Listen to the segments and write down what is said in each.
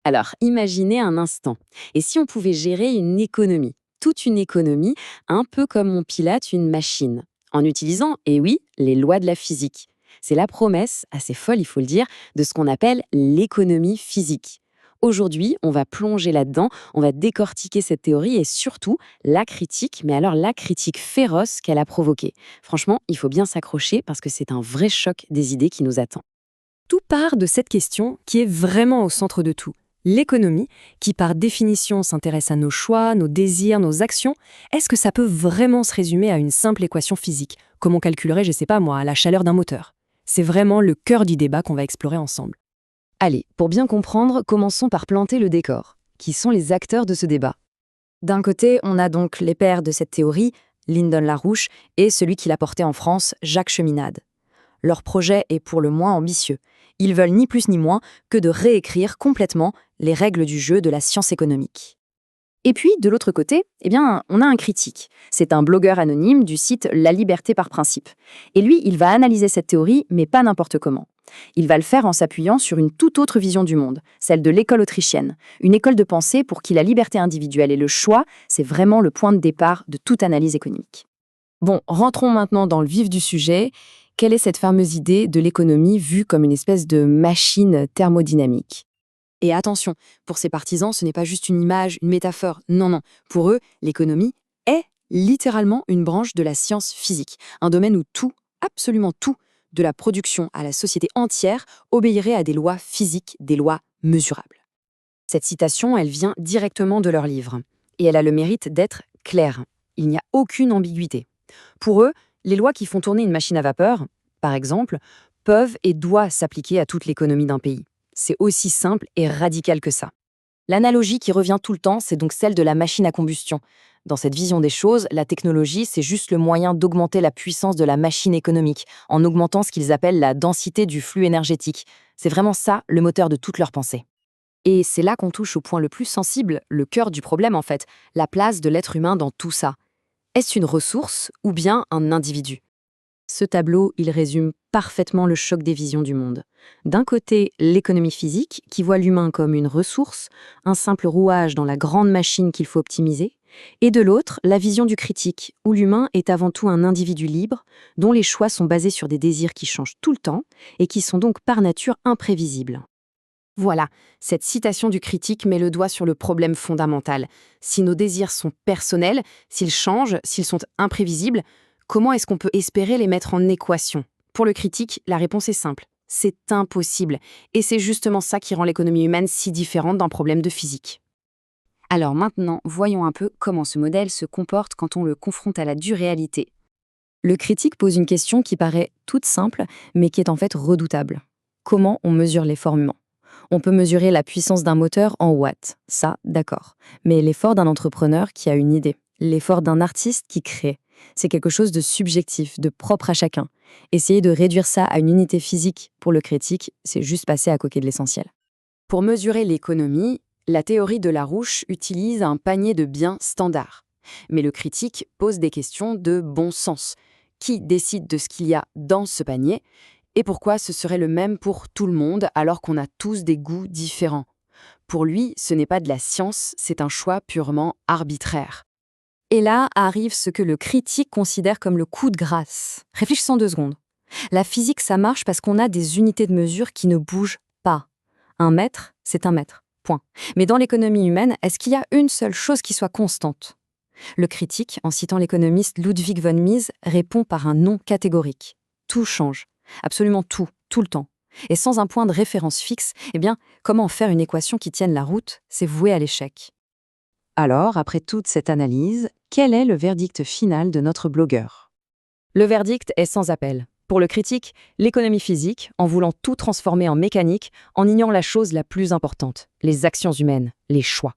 Alors, imaginez un instant. Et si on pouvait gérer une économie, toute une économie, un peu comme on pilote une machine, en utilisant, et oui, les lois de la physique. C'est la promesse, assez folle il faut le dire, de ce qu'on appelle l'économie physique. Aujourd'hui, on va plonger là-dedans, on va décortiquer cette théorie et surtout la critique, mais alors la critique féroce qu'elle a provoquée. Franchement, il faut bien s'accrocher parce que c'est un vrai choc des idées qui nous attend. Tout part de cette question qui est vraiment au centre de tout. L'économie, qui par définition s'intéresse à nos choix, nos désirs, nos actions, est-ce que ça peut vraiment se résumer à une simple équation physique, comme on calculerait, je sais pas moi, la chaleur d'un moteur? C'est vraiment le cœur du débat qu'on va explorer ensemble. Allez, pour bien comprendre, commençons par planter le décor. Qui sont les acteurs de ce débat? D'un côté, on a donc les pères de cette théorie, Lyndon LaRouche, et celui qui l'a porté en France, Jacques Cheminade. Leur projet est pour le moins ambitieux. Ils veulent ni plus ni moins que de réécrire complètement les règles du jeu de la science économique. Et puis, de l'autre côté, on a un critique. C'est un blogueur anonyme du site La Liberté par principe. Et lui, il va analyser cette théorie, mais pas n'importe comment. Il va le faire en s'appuyant sur une toute autre vision du monde, celle de l'école autrichienne, une école de pensée pour qui la liberté individuelle et le choix, c'est vraiment le point de départ de toute analyse économique. Bon, rentrons maintenant dans le vif du sujet. Quelle est cette fameuse idée de l'économie vue comme une espèce de machine thermodynamique? Et attention, pour ces partisans, ce n'est pas juste une image, une métaphore. Non, non. Pour eux, l'économie est littéralement une branche de la science physique, un domaine où tout, absolument tout, de la production à la société entière, obéirait à des lois physiques, des lois mesurables. Cette citation, elle vient directement de leur livre. Et elle a le mérite d'être claire. Il n'y a aucune ambiguïté. Pour eux, les lois qui font tourner une machine à vapeur, par exemple, peuvent et doivent s'appliquer à toute l'économie d'un pays. C'est aussi simple et radical que ça. L'analogie qui revient tout le temps, c'est donc celle de la machine à combustion. Dans cette vision des choses, la technologie, c'est juste le moyen d'augmenter la puissance de la machine économique, en augmentant ce qu'ils appellent la densité du flux énergétique. C'est vraiment ça, le moteur de toute leur pensée. Et c'est là qu'on touche au point le plus sensible, le cœur du problème en fait, la place de l'être humain dans tout ça. Est-ce une ressource ou bien un individu? Ce tableau, il résume parfaitement le choc des visions du monde. D'un côté, l'économie physique, qui voit l'humain comme une ressource, un simple rouage dans la grande machine qu'il faut optimiser, et de l'autre, la vision du critique, où l'humain est avant tout un individu libre, dont les choix sont basés sur des désirs qui changent tout le temps et qui sont donc par nature imprévisibles. Voilà, cette citation du critique met le doigt sur le problème fondamental. Si nos désirs sont personnels, s'ils changent, s'ils sont imprévisibles, comment est-ce qu'on peut espérer les mettre en équation? Pour le critique, la réponse est simple. C'est impossible. Et c'est justement ça qui rend l'économie humaine si différente d'un problème de physique. Alors maintenant, voyons un peu comment ce modèle se comporte quand on le confronte à la dure réalité. Le critique pose une question qui paraît toute simple, mais qui est en fait redoutable. Comment on mesure l'effort humain? On peut mesurer la puissance d'un moteur en watts, ça, d'accord. Mais l'effort d'un entrepreneur qui a une idée, l'effort d'un artiste qui crée, c'est quelque chose de subjectif, de propre à chacun. Essayer de réduire ça à une unité physique pour le critique, c'est juste passer à côté de l'essentiel. Pour mesurer l'économie, la théorie de LaRouche utilise un panier de biens standard. Mais le critique pose des questions de bon sens. Qui décide de ce qu'il y a dans ce panier? Et pourquoi ce serait le même pour tout le monde alors qu'on a tous des goûts différents? Pour lui, ce n'est pas de la science, c'est un choix purement arbitraire. Et là arrive ce que le critique considère comme le coup de grâce. Réfléchissons 2 secondes. La physique, ça marche parce qu'on a des unités de mesure qui ne bougent pas. Un mètre, c'est un mètre. Point. Mais dans l'économie humaine, est-ce qu'il y a une seule chose qui soit constante? Le critique, en citant l'économiste Ludwig von Mises, répond par un non catégorique. Tout change. Absolument tout, tout le temps. Et sans un point de référence fixe, comment faire une équation qui tienne la route? C'est voué à l'échec. Alors, après toute cette analyse, quel est le verdict final de notre blogueur? Le verdict est sans appel. Pour le critique, l'économie physique, en voulant tout transformer en mécanique, en ignorant la chose la plus importante, les actions humaines, les choix.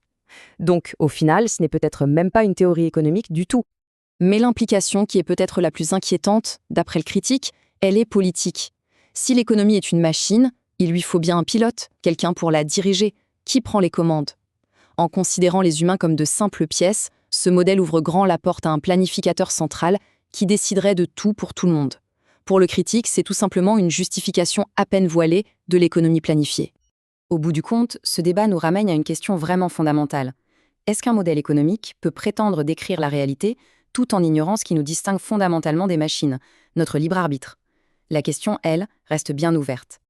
Donc, au final, ce n'est peut-être même pas une théorie économique du tout. Mais l'implication qui est peut-être la plus inquiétante, d'après le critique, elle est politique. Si l'économie est une machine, il lui faut bien un pilote, quelqu'un pour la diriger. Qui prend les commandes? En considérant les humains comme de simples pièces, ce modèle ouvre grand la porte à un planificateur central qui déciderait de tout pour tout le monde. Pour le critique, c'est tout simplement une justification à peine voilée de l'économie planifiée. Au bout du compte, ce débat nous ramène à une question vraiment fondamentale. Est-ce qu'un modèle économique peut prétendre décrire la réalité tout en ignorant ce qui nous distingue fondamentalement des machines, notre libre arbitre? La question, elle, reste bien ouverte.